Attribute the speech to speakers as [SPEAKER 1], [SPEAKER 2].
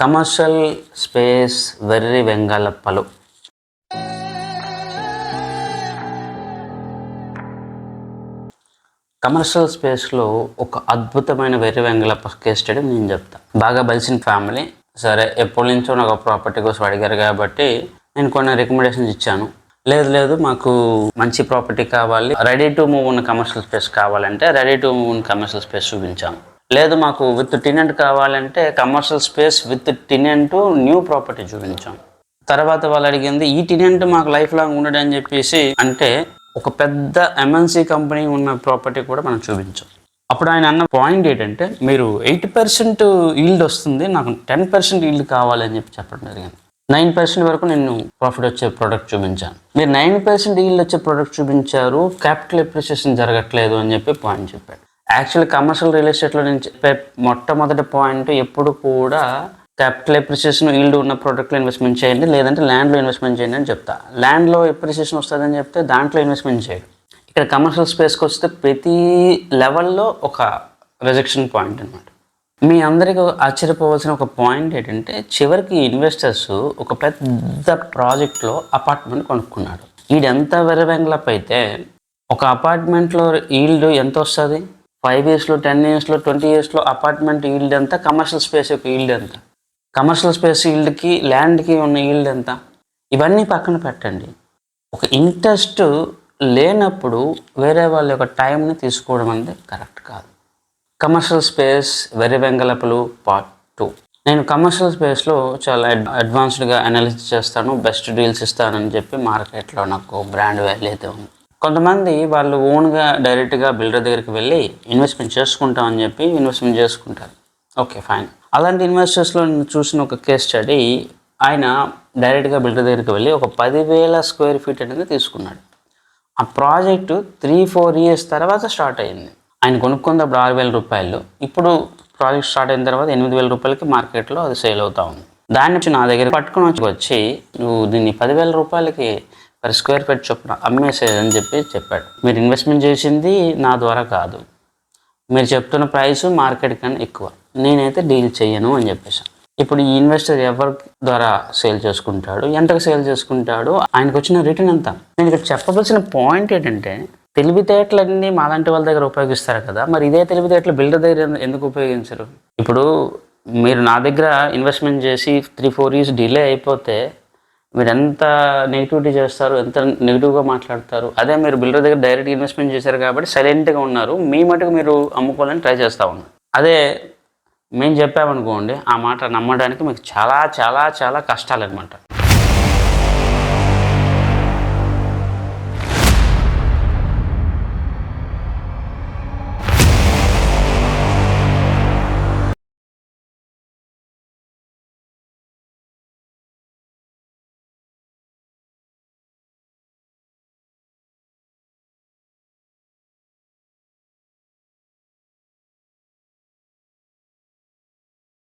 [SPEAKER 1] Commercial space వెర్రి వెంగళప్పలు. Commercial స్పేస్లో ఒక అద్భుతమైన వెర్రి వెంగళప్ప కేస్ స్టడీ నేను చెప్తా. బాగా బలిసిన ఫ్యామిలీ. సరే, ఎప్పటి నుంచో నాకు ప్రాపర్టీ కోసం అడిగారు కాబట్టి నేను కొన్ని రికమెండేషన్స్ ఇచ్చాను. లేదు మాకు మంచి ప్రాపర్టీ కావాలి, రెడీ టు మూవ్ ఉన్న కమర్షియల్ స్పేస్ కావాలంటే రెడీ టు మూవ్ ఉన్న కమర్షియల్ స్పేస్ చూపించాము. లేదు మాకు విత్ టినెంట్ కావాలంటే commercial space with tenant new property చూపించాం. తర్వాత వాళ్ళు అడిగింది ఈ టినెంట్ మాకు లైఫ్ లాంగ్ ఉండడు అని చెప్పేసి అంటే ఒక పెద్ద ఎంఎన్సీ కంపెనీ ఉన్న ప్రాపర్టీ కూడా మనం చూపించాం. అప్పుడు ఆయన అన్న పాయింట్ ఏంటంటే మీరు 80% ఈల్డ్ వస్తుంది, నాకు 10% ఈల్డ్ కావాలని చెప్పడం జరిగింది. 9% వరకు నేను ప్రాఫిట్ వచ్చే ప్రోడక్ట్ చూపించాను. మీరు 9% ఈల్డ్ వచ్చే ప్రోడక్ట్ చూపించారు, క్యాపిటల్ ఎప్రిసియేషన్ జరగట్లేదు అని చెప్పి పాయింట్ చెప్పాడు. యాక్చువల్లీ కమర్షియల్ రియల్ ఎస్టేట్లో నేను చెప్పే మొట్టమొదటి పాయింట్ ఎప్పుడు కూడా క్యాపిటల్ ఎప్రిసియేషన్ ఈల్డ్ ఉన్న ప్రోడక్ట్లో ఇన్వెస్ట్మెంట్ చేయండి, లేదంటే ల్యాండ్లో ఇన్వెస్ట్మెంట్ చేయండి అని చెప్తా. ల్యాండ్లో ఎప్రిసియేషన్ వస్తుందని చెప్తే దాంట్లో ఇన్వెస్ట్మెంట్ చేయడు. ఇక్కడ కమర్షియల్ స్పేస్కి వస్తే ప్రతి లెవెల్లో ఒక రిజెక్షన్ పాయింట్ అనమాట. మీ అందరికీ ఆశ్చర్యపోవాల్సిన ఒక పాయింట్ ఏంటంటే చివరికి ఇన్వెస్టర్స్ ఒక పెద్ద ప్రాజెక్ట్లో అపార్ట్మెంట్ కొనుక్కున్నాడు. వీడెంత వెరవెంగలప్ అయితే ఒక అపార్ట్మెంట్లో ఈల్డ్ ఎంత వస్తుంది? 5 yearsలో 10 yearsలో 20 yearsలో అపార్ట్మెంట్ ఈల్డ్ ఎంత? కమర్షియల్ స్పేస్ యొక్క ఈల్డ్ ఎంత? కమర్షియల్ స్పేస్ ఈల్డ్కి ల్యాండ్కి ఉన్న ఈల్డ్ ఎంత? ఇవన్నీ పక్కన పెట్టండి. ఒక ఇంట్రెస్ట్ లేనప్పుడు వేరే వాళ్ళ యొక్క టైంని తీసుకోవడం అనేది కరెక్ట్ కాదు. కమర్షియల్ స్పేస్ వెర్రి వెంగళప్పలు పార్ట్ 2. నేను కమర్షియల్ స్పేస్లో చాలా అడ్వాన్స్డ్గా అనాలిసిస్ చేస్తాను, బెస్ట్ డీల్స్ ఇస్తానని చెప్పి మార్కెట్లో నాకు బ్రాండ్ వాల్యూ అయితే ఉంది. కొంతమంది వాళ్ళు ఓన్గా డైరెక్ట్గా బిల్డర్ దగ్గరికి వెళ్ళి ఇన్వెస్ట్మెంట్ చేసుకుంటామని చెప్పి ఇన్వెస్ట్మెంట్ చేసుకుంటారు. Okay, fine. అలాంటి ఇన్వెస్టర్స్లో నేను చూసిన ఒక కేస్ స్టడీ, ఆయన డైరెక్ట్గా బిల్డర్ దగ్గరికి వెళ్ళి ఒక 10,000 square feet అనేది తీసుకున్నాడు. ఆ ప్రాజెక్టు 3-4 years తర్వాత స్టార్ట్ అయ్యింది. ఆయన కొనుక్కుంది అప్పుడు 6,000 రూపాయలు. ఇప్పుడు ప్రాజెక్ట్ స్టార్ట్ అయిన తర్వాత 8,000 రూపాయలకి మార్కెట్లో అది సేల్ అవుతూ ఉంది. దాన్ని వచ్చి నా దగ్గర పట్టుకుని వచ్చి నువ్వు దీన్ని 10,000 రూపాయలకి per square feet చొప్పున అమ్మేసేదని చెప్పి చెప్పాడు. మీరు ఇన్వెస్ట్మెంట్ చేసింది నా ద్వారా కాదు, మీరు చెప్తున్న ప్రైస్ మార్కెట్ కన్నా ఎక్కువ, నేనైతే డీల్ చేయను అని చెప్పేసాను. ఇప్పుడు ఈ ఇన్వెస్టర్ ఎవరి ద్వారా సేల్ చేసుకుంటాడు, ఎంతకు సేల్ చేసుకుంటాడు, ఆయనకు వచ్చిన రిటర్న్ ఎంత? నేను ఇక్కడ చెప్పవలసిన పాయింట్ ఏంటంటే తెలివితేటలన్నీ మాలాంటి వాళ్ళ దగ్గర ఉపయోగిస్తారు కదా, మరి ఇదే తెలివితేటలు బిల్డర్ దగ్గర ఎందుకు ఉపయోగించరు? ఇప్పుడు మీరు నా దగ్గర ఇన్వెస్ట్మెంట్ చేసి 3-4 years డిలే అయిపోతే మీరు ఎంత నెగిటివిటీ చేస్తారు, ఎంత నెగిటివ్గా మాట్లాడతారు. అదే మీరు బిల్డర్ దగ్గర డైరెక్ట్ ఇన్వెస్ట్మెంట్ చేశారు కాబట్టి సైలెంట్గా ఉన్నారు, మీ మటుకు మీరు అమ్ముకోవాలని ట్రై చేస్తూ ఉన్నారు. అదే మేము చెప్పామనుకోండి, ఆ మాట నమ్మడానికి మీకు చాలా చాలా చాలా కష్టాలు అనమాట.